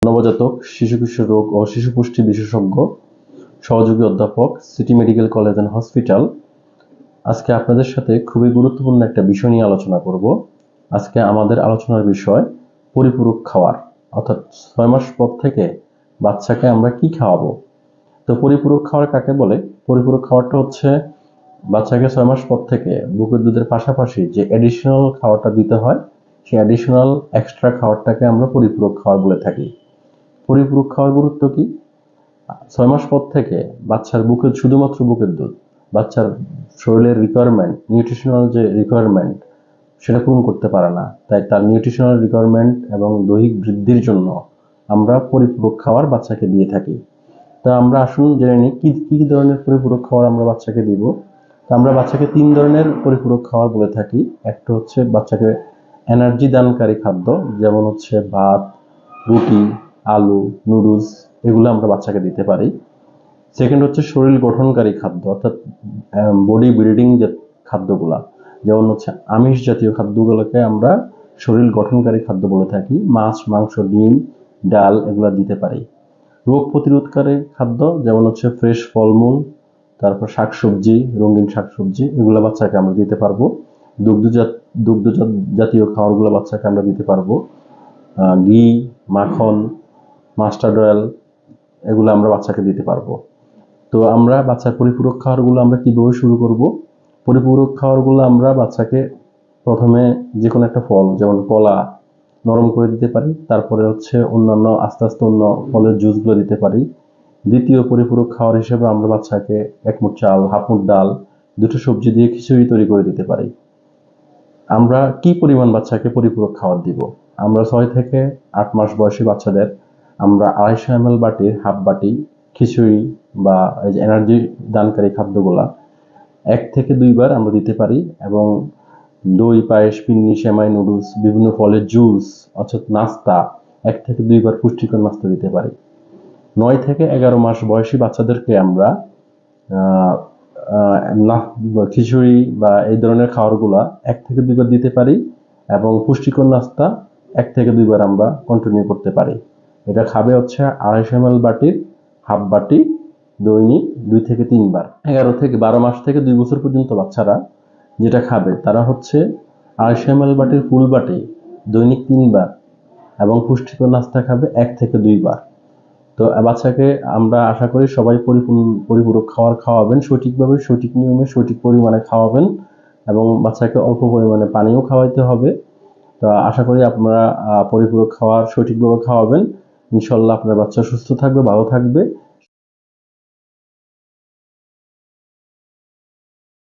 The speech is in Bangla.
নবজাতক, শিশু কিশোর রোগ ও শিশু পুষ্টি বিশেষজ্ঞ, সহযোগী অধ্যাপক, city medical college and hospital. আজকে আপনাদের সাথে খুবই গুরুত্বপূর্ণ একটা বিষয় নিয়ে আলোচনা করব। আজকে আমাদের আলোচনার বিষয় পরিপূরক খাওয়ার, অর্থাৎ 6 মাস পর থেকে বাচ্চাকে আমরা কি খাওয়াবো। তো পরিপূরক খাওয়ার কাকে বলে? পরিপূরক খাওয়ারটা হচ্ছে বাচ্চাকে 6 মাস পর থেকে বুকের দুধের পাশাপাশি যে অ্যাডিশনাল খাওয়ারটা দিতে হয়, সেই অ্যাডিশনাল এক্সট্রা খাওয়ারটাকে আমরা পরিপূরক খাওয়ার বলে থাকি। পরিপূরক খাওয়ার গুরুত্ব কি? 6 মাস পর থেকে বাচ্চার শুধুমাত্র বুকের দুধ বাচ্চার শরীরের রিকোয়ারমেন্ট, নিউট্রিশনাল যে রিকোয়ারমেন্ট, সেটা পূরণ করতে পারে না। তাই তার নিউট্রিশনাল রিকোয়ারমেন্ট এবং দৈহিক বৃদ্ধির জন্য আমরা পরিপূরক খাবার বাচ্চাকে দিয়ে থাকি। তা আমরা আসুন জেনে নিই কি ধরনের পরিপূরক খাবার আমরা বাচ্চাকে দিব। তো আমরা বাচ্চাকে 3 ধরনের পরিপূরক খাবার বলে থাকি। একটা হচ্ছে বাচ্চাকে এনার্জি দানকারী খাদ্য, যেমন হচ্ছে ভাত, রুটি, আলু, নুডলস, এগুলো আমরা বাচ্চাকে দিতে পারি। সেকেন্ড হচ্ছে শরীর গঠনকারী খাদ্য, অর্থাৎ বডি বিল্ডিং যে খাদ্যগুলা, যেমন হচ্ছে আমিষ জাতীয় খাদ্যগুলোকে আমরা শরীর গঠনকারী খাদ্য বলে থাকি। মাছ, মাংস, ডিম, ডাল এগুলো দিতে পারি। রোগ প্রতিরোধকারী খাদ্য, যেমন হচ্ছে ফ্রেশ ফলমূল, তারপর শাকসবজি, রঙিন শাকসবজি, এগুলো বাচ্চাকে আমরা দিতে পারবো। দুগ্ধজাত জাতীয় খাবারগুলো বাচ্চাকে আমরা দিতে পারবো। ঘি, মাখন, মাস্টার্ড অয়েল, এগুলো আমরা বাচ্চাকে দিতে পারবো। তো আমরা বাচ্চার পরিপূরক খাবারগুলো আমরা কিভাবে শুরু করব? পরিপূরক খাবারগুলো আমরা বাচ্চাকে প্রথমে যে কোনো একটা ফল, যেমন কলা, নরম করে দিতে পারি। তারপরে হচ্ছে অন্যান্য আস্তে আস্তে অন্য ফলের জুসগুলো দিতে পারি। দ্বিতীয় পরিপূরক খাবার হিসেবে আমরা বাচ্চাকে 1 মুঠ চাল, হাফ মুঠ ডাল, 2টো সবজি দিয়ে খিচুড়ি তৈরি করে দিতে পারি। আমরা কি পরিমাণ বাচ্চাকে পরিপূরক খাবার দিব? আমরা 6 থেকে 8 মাস বয়সী বাচ্চাদের আমরা 250 ml বাটির হাফ বাটি খিচুড়ি বা এই যে এনার্জি দানকারী খাদ্যগুলা 1 থেকে 2 বার আমরা দিতে পারি। এবং দই, পায়েস, পিন্নি, সেমাই, নুডলস, বিভিন্ন ফলের জুস, অর্থাৎ নাস্তা 1 থেকে 2 বার পুষ্টিকর নাস্তা দিতে পারি। 9 থেকে 11 মাস বয়সী বাচ্চাদেরকে আমরা খিচুড়ি বা এই ধরনের খাবারগুলা 1 থেকে 2 বার দিতে পারি এবং পুষ্টিকর নাস্তা 1 থেকে 2 বার আমরা কন্টিনিউ করতে পারি। এটা খাবে হচ্ছে 250 ml বাটির হাফ বাটি দৈনিক 2 থেকে 3 বার। 11 থেকে 12 মাস থেকে 2 বছর পর্যন্ত বাচ্চারা যেটা খাবে তারা হচ্ছে 250 ml বাটির ফুল বাটি দৈনিক 3 বার এবং পুষ্টিকর নাস্তা খাবে 1 থেকে 2 বার। তো বাচ্চাকে আমরা আশা করি সবাই পরিপূরক খাবার খাওয়াবেন, সঠিকভাবে, সঠিক নিয়মে, সঠিক পরিমাণে খাওয়াবেন এবং বাচ্চাকে অল্প পরিমাণে পানিও খাওয়াইতে হবে। তো আশা করি আপনারা পরিপূরক খাবার সঠিকভাবে খাওয়াবেন। ইনশাল্লাহ আপনার বাচ্চা সুস্থ থাকবে, ভালো থাকবে।